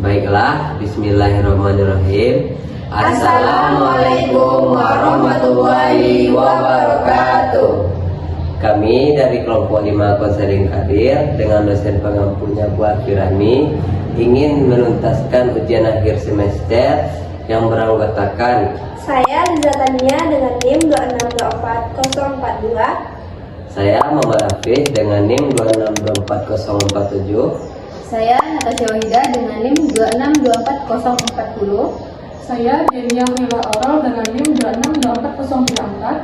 Baiklah, bismillahirrahmanirrahim. Assalamualaikum warahmatullahi wabarakatuh. Kami dari kelompok 5 Konseling Karir dengan dosen pengampunya Bu Firani ingin menuntaskan ujian akhir semester yang beranggotakan Saya Liza Tania dengan NIM 2624042. saya Muhammad Hafiz dengan NIM 2624047. Saya Natasha Wahida dengan NIM 2624040. Saya Delia Mila Oral dengan NIM 2624094.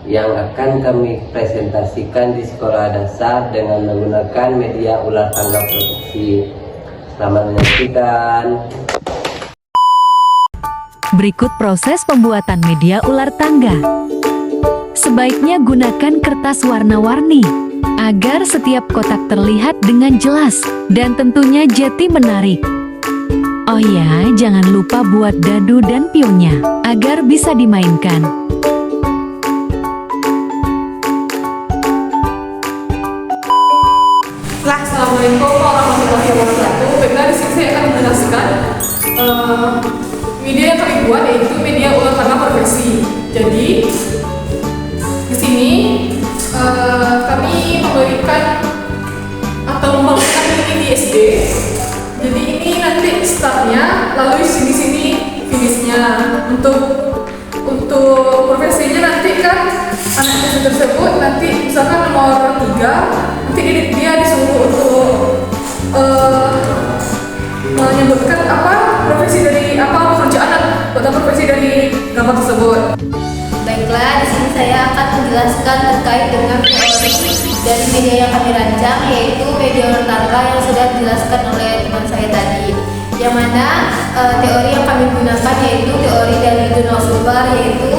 yang akan kami presentasikan di sekolah dasar dengan menggunakan media ular tangga produksi. Selamat menyaksikan. Berikut proses pembuatan media ular tangga. Sebaiknya gunakan kertas warna-warni agar setiap kotak terlihat dengan jelas dan tentunya jeti menarik. Oh ya, jangan lupa buat dadu dan pionnya agar bisa dimainkan. Assalamualaikum warahmatullahi wabarakatuh. Baiklah, di sini saya akan menjelaskan media yang kami buat, yaitu media ular tangga profesi. Jadi di sini kami memberikan atau membangunkan ini di SD. Jadi ini nanti startnya, lalu di sini finishnya. Untuk profesinya nanti kan anak SD tersebut nanti misalkan nomor 3, nanti dia disuruh untuk menyebutkan profesi dari pekerjaan atau profesi dari gambar tersebut. Baiklah, di sini saya akan menjelaskan terkait dengan teori dari media yang kami rancang, yaitu media ular tangga yang sudah dijelaskan oleh teman saya tadi. Yang mana teori yang kami gunakan yaitu teori dari Donald Super, yaitu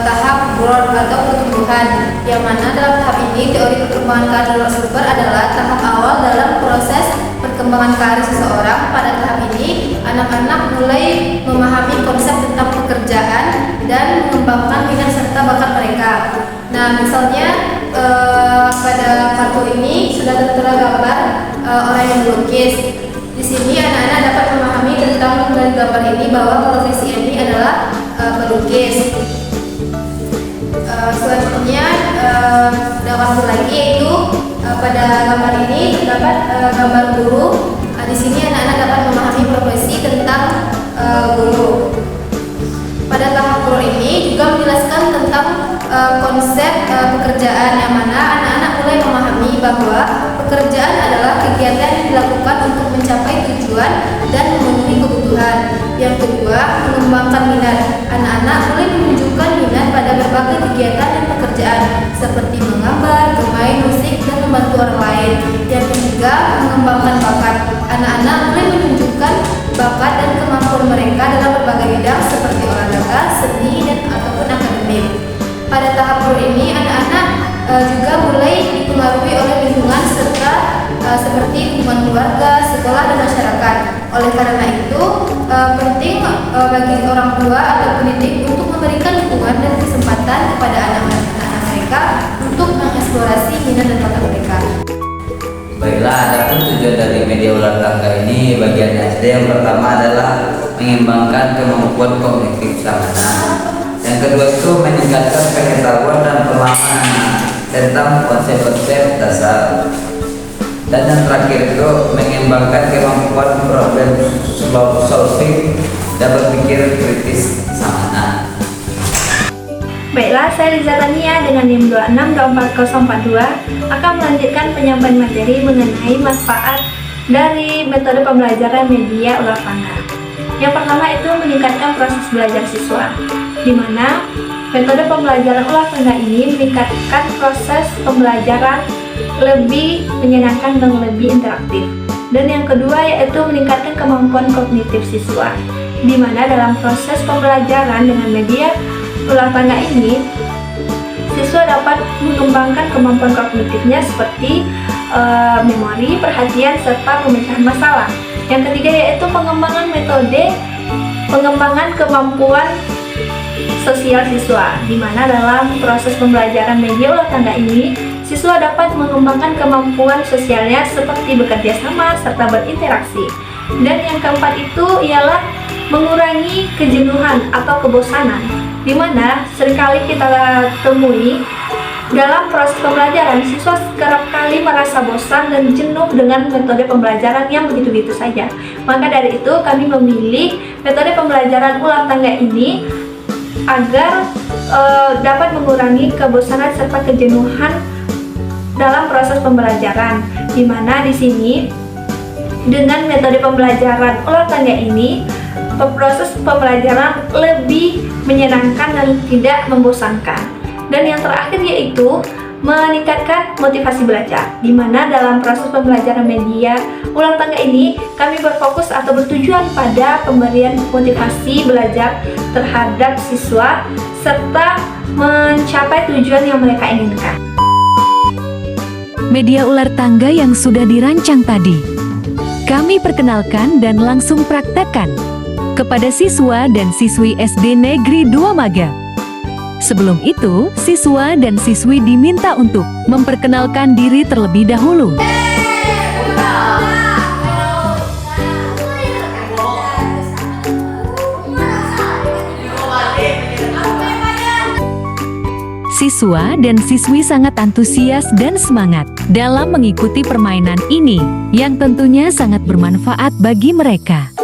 tahap growth atau pertumbuhan. Yang mana dalam tahap ini teori perkembangan karir Donald Super adalah tahap awal dalam proses perkembangan karir seseorang. Pada tahap ini anak-anak mulai memahami konsep tentang pekerjaan dan mengembangkan minat serta bakat mereka. Nah, misalnya pada kartu ini sudah tertera gambar orang yang melukis. Di sini anak-anak dapat memahami tentang dari gambar ini bahwa profesi ini adalah pelukis. Selanjutnya ada waktu lagi, yaitu pada gambar ini terdapat gambar guru. Di sini anak-anak dapat memahami profesi tentang guru. Pada tahap guru ini juga menjelaskan tentang konsep pekerjaan, yang mana anak-anak mulai memahami bahwa pekerjaan adalah kegiatan yang dilakukan untuk mencapai tujuan dan memenuhi kebutuhan. Yang kedua, mengembangkan minat. Anak-anak mulai menunjukkan minat pada berbagai kegiatan dan pekerjaan seperti menggambar, bermain musik, dan membantu orang lain. Yang ketiga, mengembangkan bakat. Anak-anak mulai menunjukkan bakat dan kemampuan mereka dalam berbagai bidang seperti olahraga, seni, dan ataupun akademik. Pada tahap guru ini, anak-anak juga mulai dipengaruhi oleh lingkungan serta seperti lingkungan keluarga, sekolah, dan masyarakat. Oleh karena itu, penting bagi orang tua atau pendidik untuk memberikan dukungan dan kesempatan kepada anak-anak mereka untuk mengeksplorasi minat dan bakat mereka. Baiklah, adapun tujuan dari media ular tangga ini bagian SD yang pertama adalah mengembangkan kemampuan kognitif sang anak. Yang kedua itu meningkatkan pengetahuan dan pemahaman tentang konsep-konsep dasar. Dan yang terakhir itu mengembangkan kemampuan problem solving dan berpikir kritis sang anak. Baiklah, saya Liza Tania dengan NIM 2624042 akan melanjutkan penyampaian materi mengenai manfaat dari metode pembelajaran media ular tangga. Yang pertama itu meningkatkan proses belajar siswa, di mana metode pembelajaran ular tangga ini meningkatkan proses pembelajaran lebih menyenangkan dan lebih interaktif. Dan yang kedua yaitu meningkatkan kemampuan kognitif siswa, di mana dalam proses pembelajaran dengan media ular tangga ini siswa dapat mengembangkan kemampuan kognitifnya seperti memori, perhatian, serta pemecahan masalah. Yang ketiga yaitu pengembangan metode pengembangan kemampuan sosial siswa, di mana dalam proses pembelajaran media ular tangga ini siswa dapat mengembangkan kemampuan sosialnya seperti bekerja sama serta berinteraksi. Dan yang keempat itu ialah mengurangi kejenuhan atau kebosanan, di mana seringkali kita temui dalam proses pembelajaran siswa kerap kali merasa bosan dan jenuh dengan metode pembelajaran yang begitu-begitu saja. Maka dari itu kami memilih metode pembelajaran ulang tangga ini agar dapat mengurangi kebosanan serta kejenuhan dalam proses pembelajaran, di mana di sini dengan metode pembelajaran ulang tangga ini proses pembelajaran lebih menyenangkan dan tidak membosankan. Dan yang terakhir yaitu meningkatkan motivasi belajar, di mana dalam proses pembelajaran media ulang tangga ini kami berfokus atau bertujuan pada pemberian motivasi belajar terhadap siswa serta mencapai tujuan yang mereka inginkan. Media ular tangga yang sudah dirancang tadi, kami perkenalkan dan langsung praktekkan kepada siswa dan siswi SD Negeri 2 Maga. Sebelum itu, siswa dan siswi diminta untuk memperkenalkan diri terlebih dahulu. Siswa dan siswi sangat antusias dan semangat dalam mengikuti permainan ini, yang tentunya sangat bermanfaat bagi mereka.